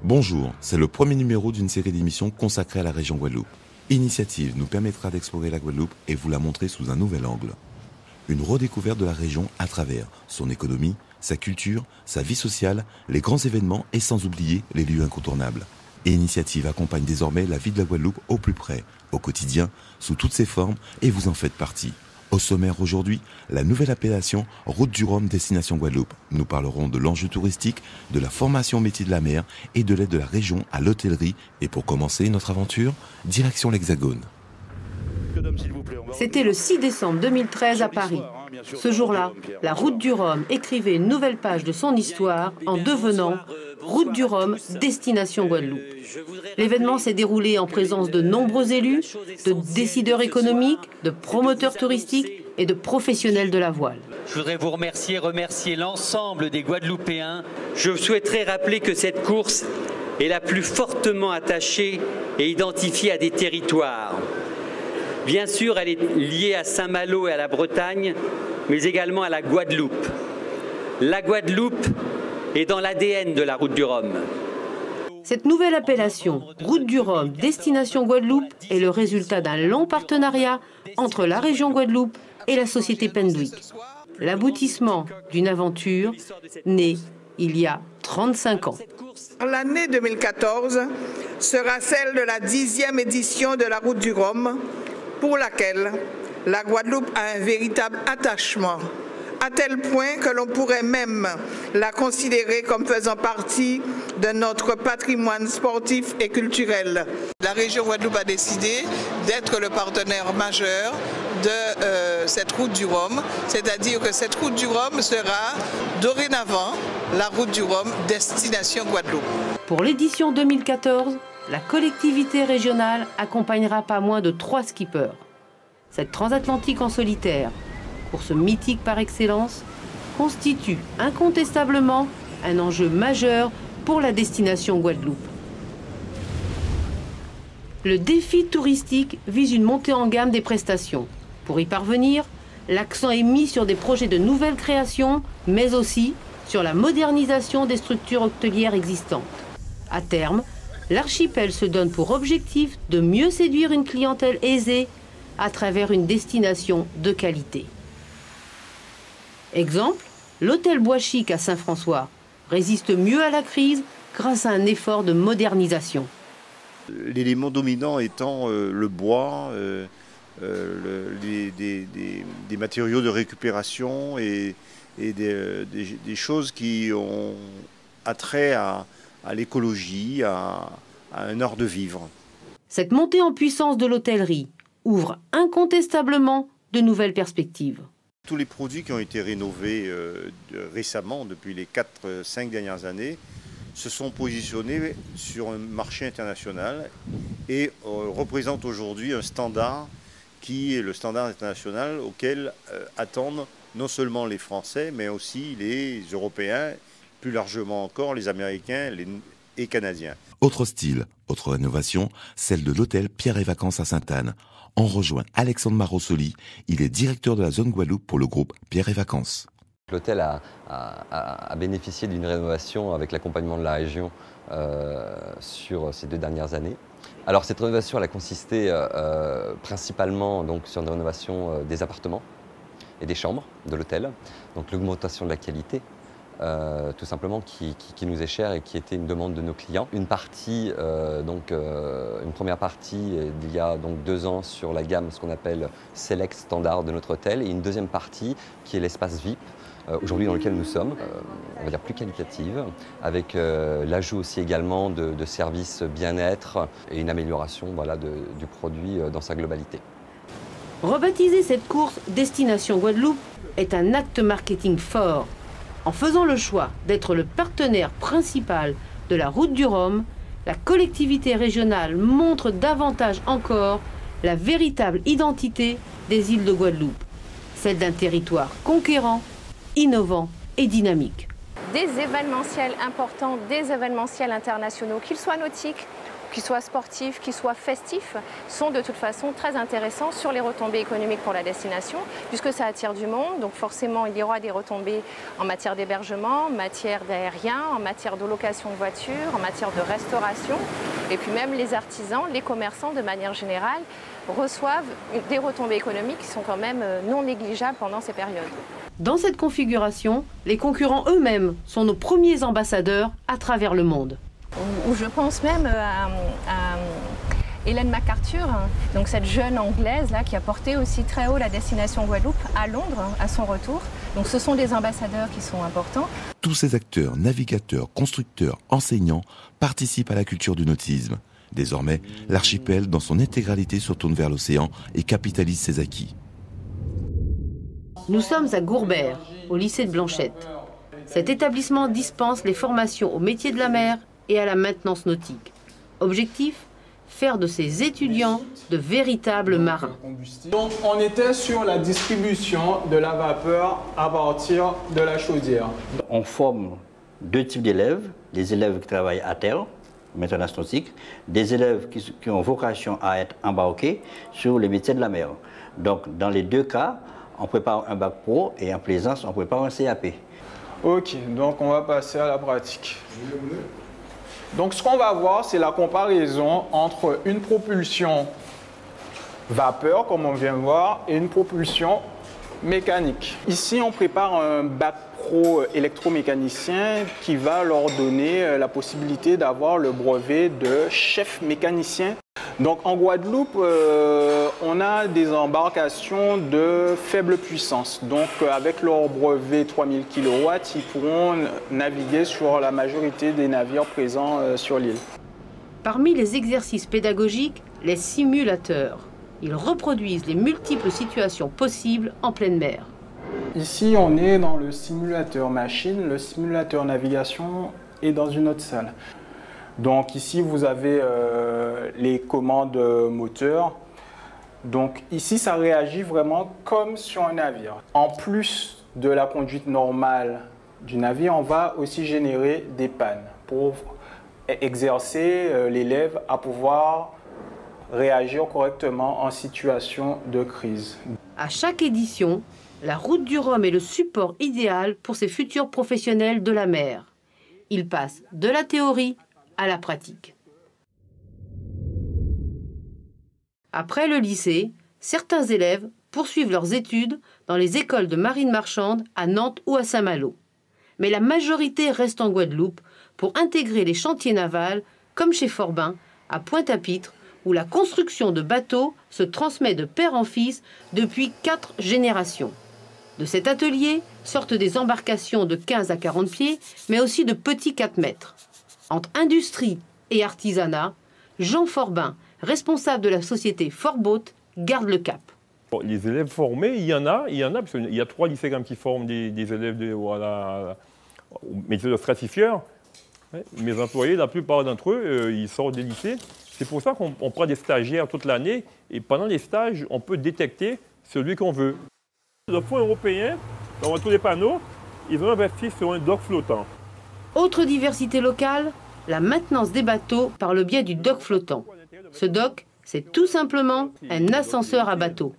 Bonjour, c'est le premier numéro d'une série d'émissions consacrée à la région Guadeloupe. Initiative nous permettra d'explorer la Guadeloupe et vous la montrer sous un nouvel angle. Une redécouverte de la région à travers son économie, sa culture, sa vie sociale, les grands événements et sans oublier les lieux incontournables. Initiative accompagne désormais la vie de la Guadeloupe au plus près, au quotidien, sous toutes ses formes et vous en faites partie. Au sommaire aujourd'hui, la nouvelle appellation Route du Rhum Destination Guadeloupe. Nous parlerons de l'enjeu touristique, de la formation au métier de la mer et de l'aide de la région à l'hôtellerie. Et pour commencer notre aventure, direction l'Hexagone. C'était le 6 décembre 2013 à Paris. Ce jour-là, la Route du Rhum écrivait une nouvelle page de son histoire en devenant Route du Rhum Destination Guadeloupe. L'événement s'est déroulé en présence de nombreux élus, de décideurs économiques, de promoteurs touristiques et de professionnels de la voile. Je voudrais vous remercier l'ensemble des Guadeloupéens. Je souhaiterais rappeler que cette course est la plus fortement attachée et identifiée à des territoires. Bien sûr, elle est liée à Saint-Malo et à la Bretagne, mais également à la Guadeloupe. La Guadeloupe est dans l'ADN de la Route du Rhum. Cette nouvelle appellation, Route du Rhum Destination Guadeloupe, est le résultat d'un long partenariat entre la région Guadeloupe et la société Pendwick. L'aboutissement d'une aventure née il y a 35 ans. L'année 2014 sera celle de la 10e édition de la Route du Rhum, pour laquelle la Guadeloupe a un véritable attachement, à tel point que l'on pourrait même la considérer comme faisant partie de notre patrimoine sportif et culturel. La région Guadeloupe a décidé d'être le partenaire majeur de cette Route du Rhum, c'est-à-dire que cette Route du Rhum sera dorénavant la Route du Rhum Destination Guadeloupe. Pour l'édition 2014, la collectivité régionale accompagnera pas moins de 3 skippers. Cette transatlantique en solitaire, course mythique par excellence, constitue incontestablement un enjeu majeur pour la destination Guadeloupe. Le défi touristique vise une montée en gamme des prestations. Pour y parvenir, l'accent est mis sur des projets de nouvelles créations, mais aussi sur la modernisation des structures hôtelières existantes. À terme, l'archipel se donne pour objectif de mieux séduire une clientèle aisée à travers une destination de qualité. Exemple, l'hôtel Bois Chic à Saint-François résiste mieux à la crise grâce à un effort de modernisation. L'élément dominant étant le bois, des matériaux de récupération et des choses qui ont attrait à l'écologie, à un art de vivre. Cette montée en puissance de l'hôtellerie ouvre incontestablement de nouvelles perspectives. Tous les produits qui ont été rénovés récemment, depuis les 4-5 dernières années, se sont positionnés sur un marché international et représentent aujourd'hui un standard qui est le standard international auquel attendent non seulement les Français, mais aussi les Européens, plus largement encore les Américains et Canadiens. Autre style, autre rénovation, celle de l'hôtel Pierre et Vacances à Sainte-Anne. On rejoint Alexandre Marossoli, il est directeur de la zone Guadeloupe pour le groupe Pierre et Vacances. L'hôtel a bénéficié d'une rénovation avec l'accompagnement de la région sur ces 2 dernières années. Alors cette rénovation elle a consisté principalement donc, sur une rénovation des appartements et des chambres de l'hôtel, donc l'augmentation de la qualité. Tout simplement qui nous est cher et qui était une demande de nos clients. Une partie, une première partie il y a donc 2 ans sur la gamme, ce qu'on appelle Select Standard de notre hôtel, et une deuxième partie qui est l'espace VIP, aujourd'hui dans lequel nous sommes, on va dire plus qualitative, avec l'ajout aussi également de services bien-être et une amélioration voilà, du produit dans sa globalité. Rebaptiser cette course Destination Guadeloupe est un acte marketing fort. En faisant le choix d'être le partenaire principal de la Route du Rhum, la collectivité régionale montre davantage encore la véritable identité des îles de Guadeloupe, celle d'un territoire conquérant, innovant et dynamique. Des événementiels importants, des événementiels internationaux, qu'ils soient nautiques qu'ils soient sportifs, qu'ils soient festifs, sont de toute façon très intéressants sur les retombées économiques pour la destination, puisque ça attire du monde. Donc forcément, il y aura des retombées en matière d'hébergement, en matière d'aérien, en matière de location de voitures, en matière de restauration. Et puis même les artisans, les commerçants, de manière générale, reçoivent des retombées économiques qui sont quand même non négligeables pendant ces périodes. Dans cette configuration, les concurrents eux-mêmes sont nos premiers ambassadeurs à travers le monde. Où je pense même à Hélène MacArthur, donc cette jeune Anglaise là, qui a porté aussi très haut la destination Guadeloupe à Londres à son retour. Donc ce sont des ambassadeurs qui sont importants. Tous ces acteurs, navigateurs, constructeurs, enseignants participent à la culture du nautisme. Désormais, l'archipel dans son intégralité se tourne vers l'océan et capitalise ses acquis. Nous sommes à Gourbert, au lycée de Blanchette. Cet établissement dispense les formations au métier de la mer et à la maintenance nautique. Objectif, faire de ses étudiants de véritables marins. Donc on était sur la distribution de la vapeur à partir de la chaudière. On forme deux types d'élèves, les élèves qui travaillent à terre, maintenance nautique, des élèves qui ont vocation à être embarqués sur les métiers de la mer. Donc dans les deux cas, on prépare un bac pro et en plaisance, on prépare un CAP. Ok, donc on va passer à la pratique. Donc ce qu'on va voir, c'est la comparaison entre une propulsion vapeur, comme on vient de voir, et une propulsion mécanique. Ici, on prépare un bac pro électromécanicien qui va leur donner la possibilité d'avoir le brevet de chef mécanicien. Donc en Guadeloupe, on a des embarcations de faible puissance. Donc avec leur brevet 3000 kW, ils pourront naviguer sur la majorité des navires présents sur l'île. Parmi les exercices pédagogiques, les simulateurs. Ils reproduisent les multiples situations possibles en pleine mer. Ici, on est dans le simulateur machine. Le simulateur navigation est dans une autre salle. Donc ici, vous avez les commandes moteurs. Donc ici, ça réagit vraiment comme sur un navire. En plus de la conduite normale du navire, on va aussi générer des pannes pour exercer l'élève à pouvoir réagir correctement en situation de crise. À chaque édition, la Route du Rhum est le support idéal pour ces futurs professionnels de la mer. Ils passent de la théorie à la pratique. Après le lycée, certains élèves poursuivent leurs études dans les écoles de marine marchande à Nantes ou à Saint-Malo. Mais la majorité reste en Guadeloupe pour intégrer les chantiers navals, comme chez Forbin, à Pointe-à-Pitre, où la construction de bateaux se transmet de père en fils depuis 4 générations. De cet atelier sortent des embarcations de 15 à 40 pieds, mais aussi de petits 4 mètres. Entre industrie et artisanat, Jean Forbin, responsable de la société Forboat, garde le cap. Les élèves formés, il y en a, parce qu'il y a 3 lycées qui forment des élèves au métier de stratifieur. Mes employés, la plupart d'entre eux, ils sortent des lycées. C'est pour ça qu'on prend des stagiaires toute l'année et pendant les stages, on peut détecter celui qu'on veut. Le Fonds européen, dans tous les panneaux, ils ont investi sur un dock flottant. Autre diversité locale, la maintenance des bateaux par le biais du dock flottant. Ce dock, c'est tout simplement un ascenseur à bateau.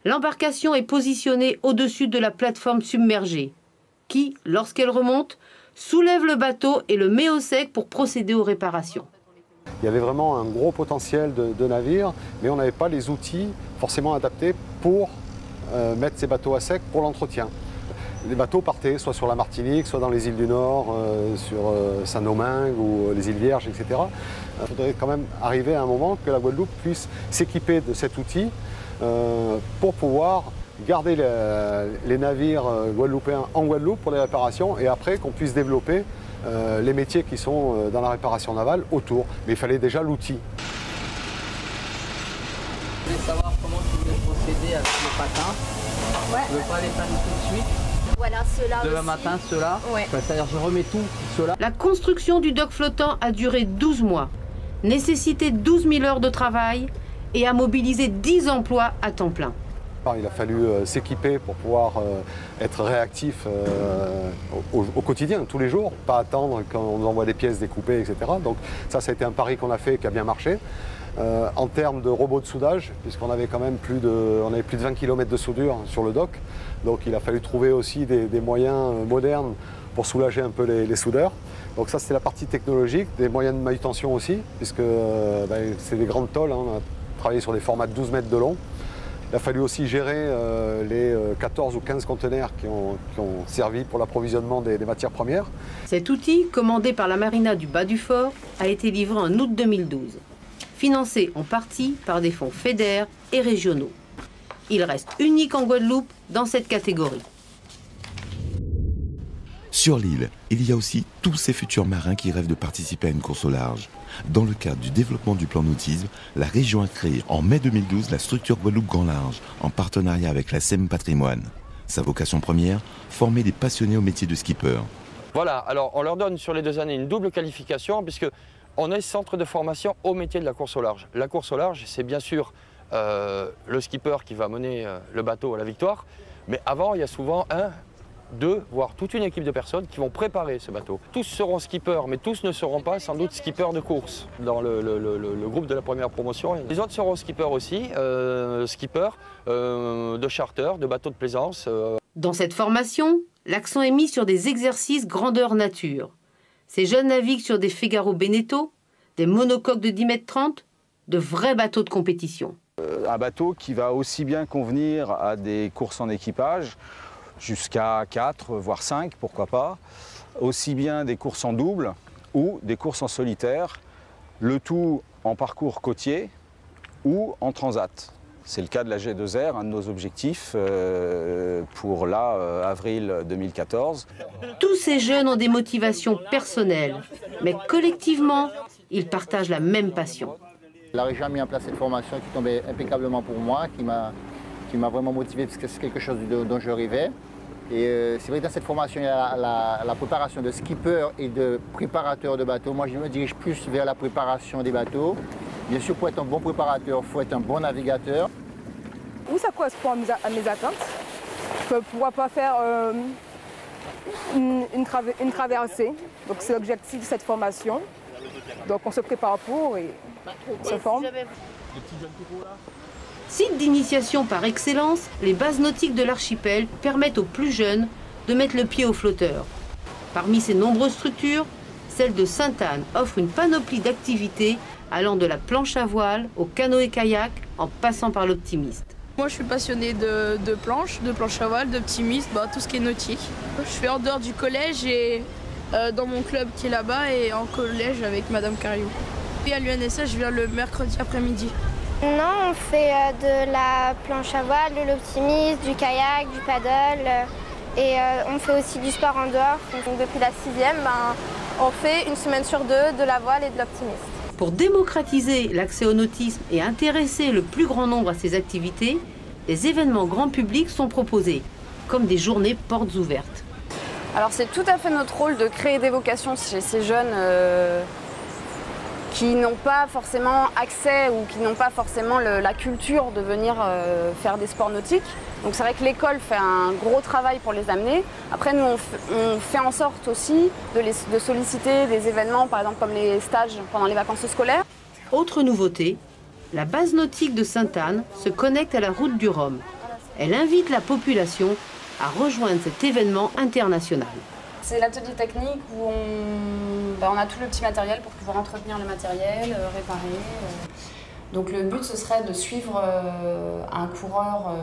L'embarcation est positionnée au-dessus de la plateforme submergée, qui, lorsqu'elle remonte, soulève le bateau et le met au sec pour procéder aux réparations. Il y avait vraiment un gros potentiel de navires, mais on n'avait pas les outils forcément adaptés pour mettre ces bateaux à sec pour l'entretien. Les bateaux partaient soit sur la Martinique, soit dans les îles du Nord, sur Saint-Domingue ou les îles Vierges, etc. Il faudrait quand même arriver à un moment que la Guadeloupe puisse s'équiper de cet outil pour pouvoir garder les navires guadeloupéens en Guadeloupe pour les réparations et après qu'on puisse développer les métiers qui sont dans la réparation navale autour. Mais il fallait déjà l'outil. Je voulais savoir comment tu voulais procéder avec le patin. Ouais. Je ne veux pas les panner tout de suite. Voilà, ceux-là Demain aussi. matin, ceux-là. Ouais. C'est-à-dire je remets tout, ceux-là. La construction du dock flottant a duré 12 mois, nécessité 12 000 heures de travail et a mobilisé 10 emplois à temps plein. Il a fallu s'équiper pour pouvoir être réactif au quotidien, tous les jours, pas attendre quand on nous envoie des pièces découpées, etc. Donc ça a été un pari qu'on a fait et qui a bien marché. En termes de robots de soudage, puisqu'on avait quand même plus de 20 km de soudure sur le dock, donc il a fallu trouver aussi des moyens modernes pour soulager un peu les soudeurs. Donc ça c'est la partie technologique, des moyens de manutention aussi, puisque c'est des grandes tôles, hein. On a travaillé sur des formats de 12 mètres de long. Il a fallu aussi gérer les 14 ou 15 conteneurs qui ont servi pour l'approvisionnement des matières premières. Cet outil, commandé par la Marina du Bas du Fort, a été livré en août 2012. Financé en partie par des fonds FEDER et régionaux. Il reste unique en Guadeloupe dans cette catégorie. Sur l'île, il y a aussi tous ces futurs marins qui rêvent de participer à une course au large. Dans le cadre du développement du plan nautisme, la région a créé en mai 2012 la structure Guadeloupe Grand Large, en partenariat avec la SEM Patrimoine. Sa vocation première, former des passionnés au métier de skipper. Voilà, alors on leur donne sur les 2 années une double qualification, puisque on est centre de formation au métier de la course au large. La course au large, c'est bien sûr le skipper qui va mener le bateau à la victoire, mais avant, il y a souvent 1, 2, voire toute une équipe de personnes qui vont préparer ce bateau. Tous seront skippers, mais tous ne seront pas sans doute skippers de course dans le groupe de la première promotion. Les autres seront skippers aussi, skippers de charter, de bateaux de plaisance. Dans cette formation, l'accent est mis sur des exercices grandeur nature. Ces jeunes naviguent sur des Figaro Beneteau, des monocoques de 10,30 m, de vrais bateaux de compétition. Un bateau qui va aussi bien convenir à des courses en équipage, jusqu'à 4, voire 5, pourquoi pas, aussi bien des courses en double ou des courses en solitaire, le tout en parcours côtier ou en transat. C'est le cas de la G2R, un de nos objectifs pour avril 2014. Tous ces jeunes ont des motivations personnelles, mais collectivement, ils partagent la même passion. La région a mis en place cette formation qui tombait impeccablement pour moi, qui m'a vraiment motivé parce que c'est quelque chose dont je rêvais. Et c'est vrai que dans cette formation, il y a la préparation de skipper et de préparateur de bateaux. Moi, je me dirige plus vers la préparation des bateaux. Bien sûr, pour être un bon préparateur, il faut être un bon navigateur. Où ça correspond à mes attentes. Je ne pourrais pas faire une traversée. Donc c'est l'objectif de cette formation. Donc on se prépare pour et on se forme. Site d'initiation par excellence, les bases nautiques de l'archipel permettent aux plus jeunes de mettre le pied au flotteur. Parmi ces nombreuses structures, celle de Sainte-Anne offre une panoplie d'activités allant de la planche à voile au canoë-kayak en passant par l'optimiste. Moi je suis passionnée de planche à voile, d'optimiste, tout ce qui est nautique. Je fais en dehors du collège et dans mon club qui est là-bas et en collège avec Madame Cariou. Et à l'UNSS, je viens le mercredi après-midi. Non, on fait de la planche à voile, de l'optimiste, du kayak, du paddle et on fait aussi du sport en dehors. Donc, depuis la 6e, on fait une semaine sur 2 de la voile et de l'optimiste. Pour démocratiser l'accès au nautisme et intéresser le plus grand nombre à ces activités, des événements grand public sont proposés, comme des journées portes ouvertes. Alors c'est tout à fait notre rôle de créer des vocations chez ces jeunes qui n'ont pas forcément accès ou qui n'ont pas forcément la culture de venir faire des sports nautiques. Donc c'est vrai que l'école fait un gros travail pour les amener. Après nous on fait en sorte aussi de solliciter des événements par exemple comme les stages pendant les vacances scolaires. Autre nouveauté, la base nautique de Sainte-Anne se connecte à la route du Rhum. Elle invite la population à rejoindre cet événement international. C'est l'atelier technique où on a tout le petit matériel pour pouvoir entretenir le matériel, réparer. Donc le but ce serait de suivre un coureur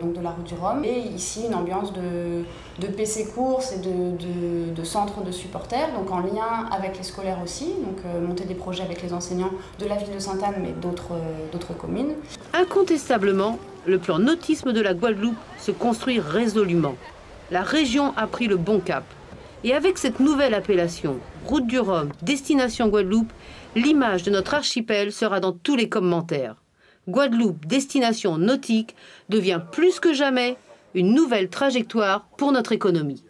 donc de la route du Rhum et ici une ambiance de PC course et de centre de supporters, donc en lien avec les scolaires aussi, donc monter des projets avec les enseignants de la ville de Sainte-Anne mais d'autres communes. Incontestablement, le plan nautisme de la Guadeloupe se construit résolument. La région a pris le bon cap. Et avec cette nouvelle appellation, Route du Rhum, Destination Guadeloupe, l'image de notre archipel sera dans tous les commentaires. Guadeloupe, destination nautique, devient plus que jamais une nouvelle trajectoire pour notre économie.